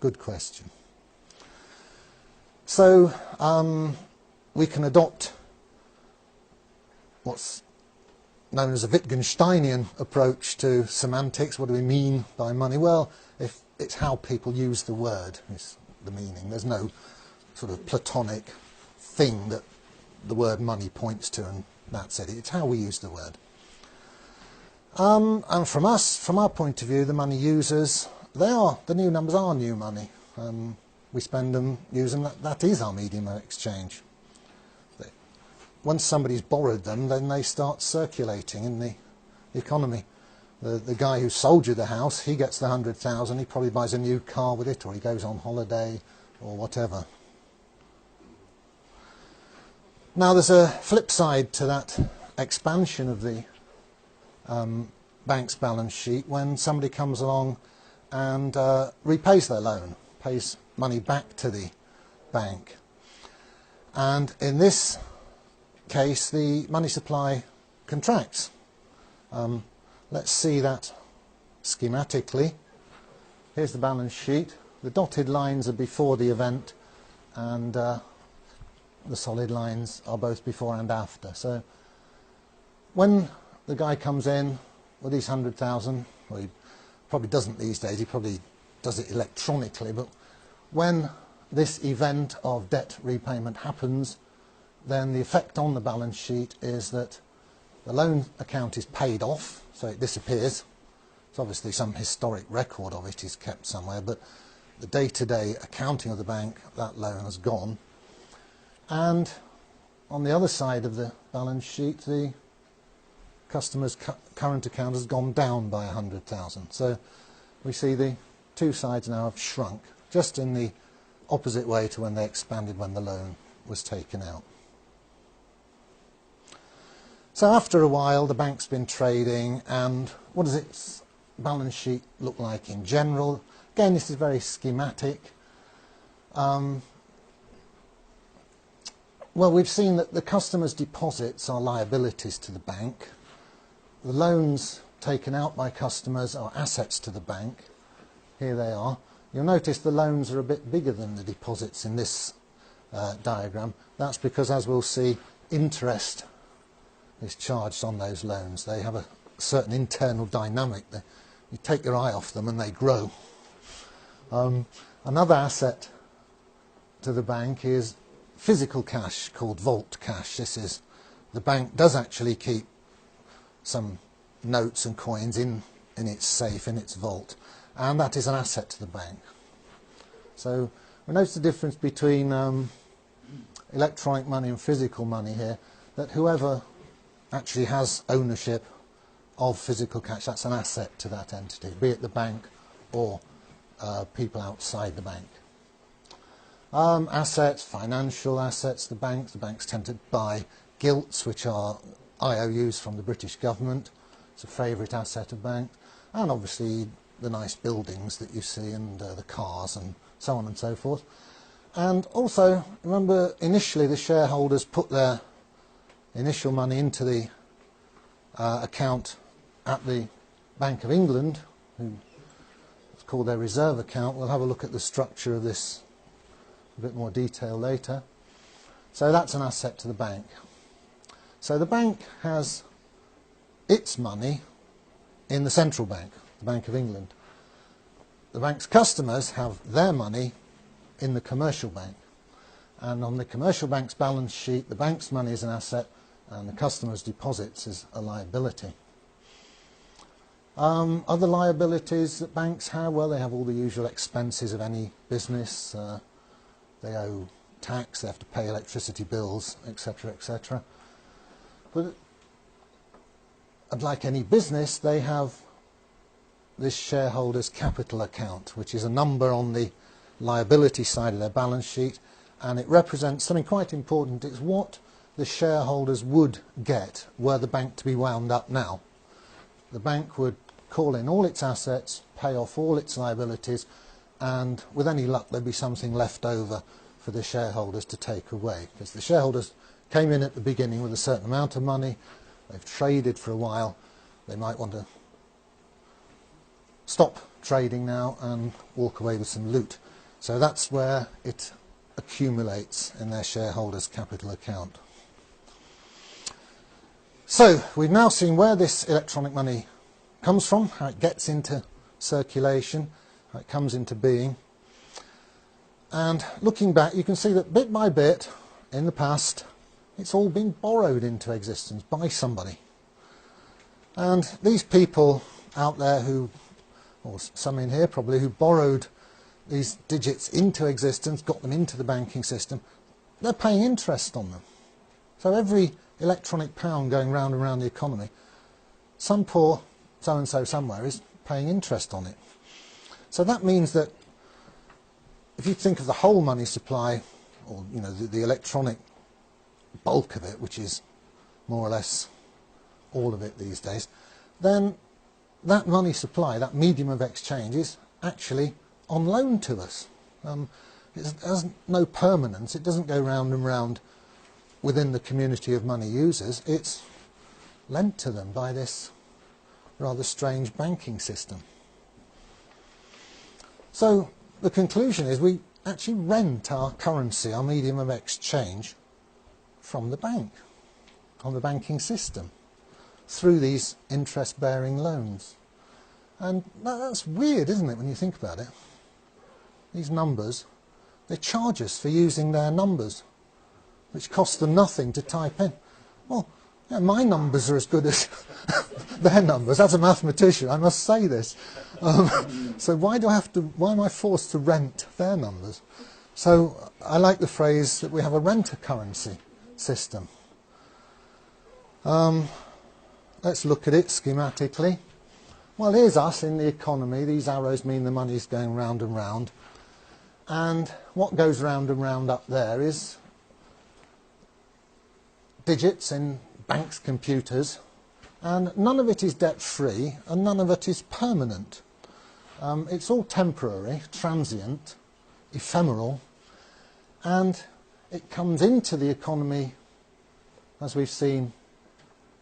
Good question. So we can adopt what's known as a Wittgensteinian approach to semantics. What do we mean by money? Well, if it's how people use the word is the meaning. There's no sort of Platonic thing that the word money points to, and that's it. It's how we use the word. And from our point of view, the money users, the new numbers are new money. We spend them, use them, that is our medium of exchange. Once somebody's borrowed them, then they start circulating in the economy. The guy who sold you the house, he gets the 100,000, he probably buys a new car with it, or he goes on holiday, or whatever. Now there's a flip side to that expansion of the bank's balance sheet when somebody comes along and repays their loan, pays money back to the bank. And in this case, the money supply contracts. Let's see that schematically. Here's the balance sheet. The dotted lines are before the event, and the solid lines are both before and after. So when the guy comes in with these 100,000, well, he probably doesn't these days, he probably does it electronically, but when this event of debt repayment happens, then the effect on the balance sheet is that the loan account is paid off, so it disappears. So obviously some historic record of it is kept somewhere, but the day-to-day accounting of the bank, that loan has gone. And on the other side of the balance sheet, the customer's current account has gone down by 100,000. So we see the two sides now have shrunk, just in the opposite way to when they expanded when the loan was taken out. So after a while, the bank's been trading, and what does its balance sheet look like in general? Again, this is very schematic. Well, we've seen that the customer's deposits are liabilities to the bank. The loans taken out by customers are assets to the bank. Here they are. You'll notice the loans are a bit bigger than the deposits in this diagram. That's because, as we'll see, interest is charged on those loans. They have a certain internal dynamic. You take your eye off them and they grow. Another asset to the bank is physical cash called vault cash. The bank does actually keep some notes and coins in its safe, in its vault, and that is an asset to the bank. So we notice the difference between electronic money and physical money here, that whoever actually has ownership of physical cash, that's an asset to that entity, be it the bank or people outside the bank. Assets, financial assets, the banks tend to buy gilts, which are IOUs from the British government. It's a favourite asset of banks. And obviously the nice buildings that you see, and the cars and so on and so forth. And also, remember, initially the shareholders put their initial money into the account at the Bank of England, it's called their reserve account. We'll have a look at the structure of this in a bit more detail later. So that's an asset to the bank. So the bank has its money in the central bank, the Bank of England. The bank's customers have their money in the commercial bank. And on the commercial bank's balance sheet, the bank's money is an asset and the customer's deposits is a liability. Other liabilities that banks have, well, they have all the usual expenses of any business. They owe tax, they have to pay electricity bills, etc., etc. But like any business, they have this shareholder's capital account, which is a number on the liability side of their balance sheet, and it represents something quite important. It's what the shareholders would get were the bank to be wound up now. The bank would call in all its assets, pay off all its liabilities, and with any luck there'd be something left over for the shareholders to take away. Because the shareholders came in at the beginning with a certain amount of money, they've traded for a while, they might want to stop trading now and walk away with some loot. So that's where it accumulates in their shareholders' capital account. So we've now seen where this electronic money comes from, how it gets into circulation, how it comes into being. And looking back, you can see that bit by bit, in the past, it's all been borrowed into existence by somebody. And these people out there who, or some in here probably, who borrowed these digits into existence, got them into the banking system, they're paying interest on them. So every electronic pound going round and round the economy, some poor so-and-so somewhere is paying interest on it. So that means that if you think of the whole money supply, or the electronic bulk of it, which is more or less all of it these days, then that money supply, that medium of exchange, is actually on loan to us. It has no permanence. It doesn't go round and round within the community of money users. It's lent to them by this rather strange banking system. So the conclusion is we actually rent our currency, our medium of exchange, from the bank, on the banking system, through these interest-bearing loans. And that's weird, isn't it, when you think about it? These numbers, they charge us for using their numbers, which cost them nothing to type in. Well, yeah, my numbers are as good as their numbers. As a mathematician, I must say this. So why am I forced to rent their numbers? So I like the phrase that we have a rent-a-currency system. Let's look at it schematically. Well, here's us in the economy. These arrows mean the money's going round and round. And what goes round and round up there is digits in banks' computers, and none of it is debt-free and none of it is permanent. It's all temporary, transient, ephemeral, and it comes into the economy, as we've seen,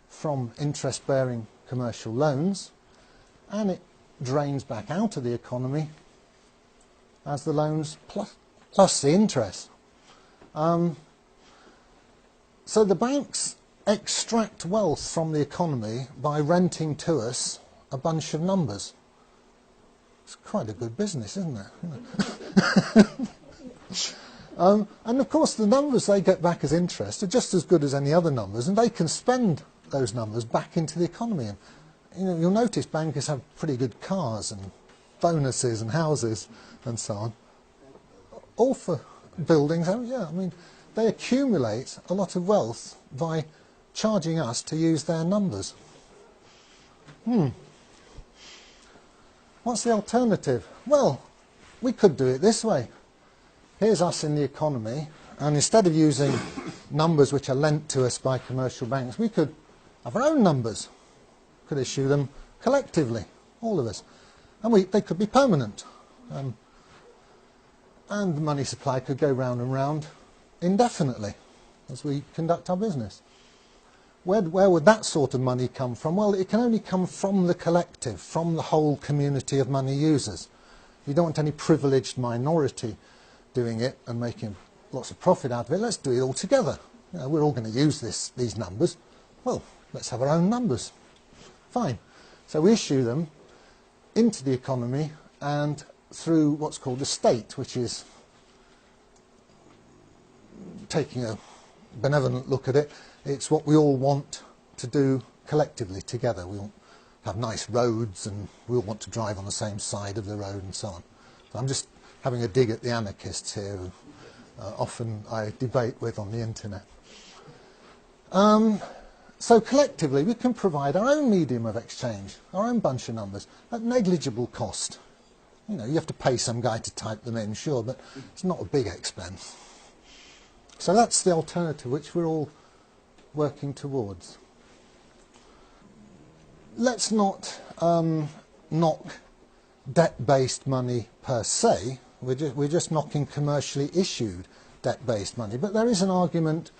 from interest-bearing commercial loans, and it drains back out of the economy as the loans plus the interest. So the banks extract wealth from the economy by renting to us a bunch of numbers. It's quite a good business, isn't it? And of course the numbers they get back as interest are just as good as any other numbers, and they can spend those numbers back into the economy. And you'll notice bankers have pretty good cars and bonuses and houses and so on, all for buildings. Yeah, I mean, they accumulate a lot of wealth by charging us to use their numbers. What's the alternative? Well, we could do it this way. Here's us in the economy, and instead of using numbers which are lent to us by commercial banks, we could have our own numbers. Could issue them collectively, all of us. And they could be permanent. And the money supply could go round and round indefinitely as we conduct our business. Where would that sort of money come from? Well, it can only come from the collective, from the whole community of money users. You don't want any privileged minority doing it and making lots of profit out of it. Let's do it all together. We're all going to use these numbers. Well, let's have our own numbers. Fine. So we issue them into the economy and through what's called the state, which is, taking a benevolent look at it, it's what we all want to do collectively together. We all have nice roads and we all want to drive on the same side of the road and so on. So I'm just having a dig at the anarchists here, who often I debate with on the internet. So collectively we can provide our own medium of exchange, our own bunch of numbers, at negligible cost. You have to pay some guy to type them in, sure, but it's not a big expense. So that's the alternative which we're all working towards. Let's not knock debt-based money per se. We're just knocking commercially issued debt-based money. But there is an argument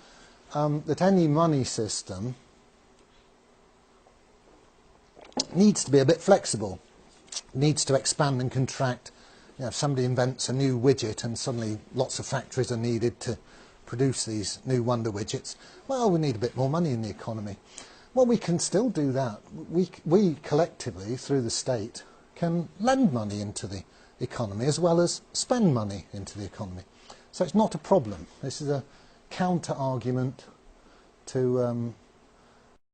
that any money system needs to be a bit flexible. needs to expand and contract. You know, if somebody invents a new widget and suddenly lots of factories are needed to produce these new wonder widgets, well, we need a bit more money in the economy. Well, we can still do that. We collectively, through the state, can lend money into the economy as well as spend money into the economy. So it's not a problem. This is a counter-argument to